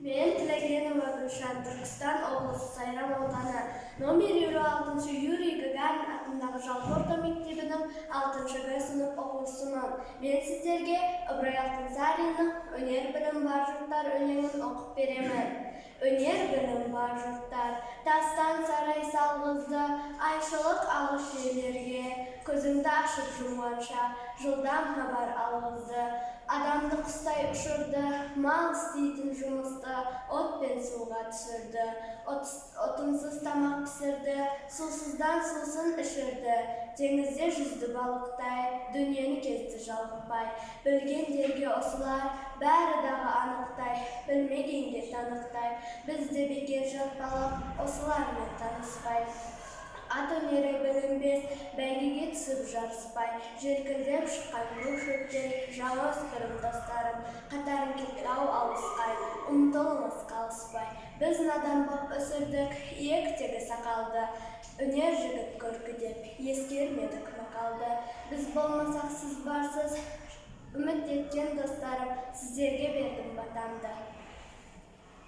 Men Tilagenova Gülşen, Türkistan облысы Сайрам ауданы номер 26 Юрий Гагарин атындағы жалпы орта мектебінің 6-г сынып оқушысымын. Мен сіздерге Ыбырай Алтынсаринның «Өнер білім бар жұрттар» өлеңін оқып беремін. Өнер білім бар жұрттар, тастан сарай салғызды, айшылық алғыш жерлерге, көзіңді ашып жұмғанша, жылдам хабар алғызды. Адамды құстай ұшырды, мал істейтін жұмысты, от пен суға түсірді. Отынсыз тамақ пісірді, сусыздан сусын ішірді. Теңізде жүзді балықтай, дүниені кезді жалықпай. Білгендерге осылар, бәрі дағы анықтай, білмегенге танықтай. Бізде бекер жатпалап, осылармен таныспай. Ат өнері білінбес, бәйгеге түсіп жарыспай, желкілдеп шыққан бұл шөптер, жаңа өспірім достарым, қатарын кетпеу алысқай, ұмтылмас қалыспай. Біз надан боп өсірдік, иектегі сақалды, өнер жігіт көркі деп, ескермедік мақалды. Біз болмасақ сіз барсыз, үміт еткен достарым, сіздерге бердім батамды.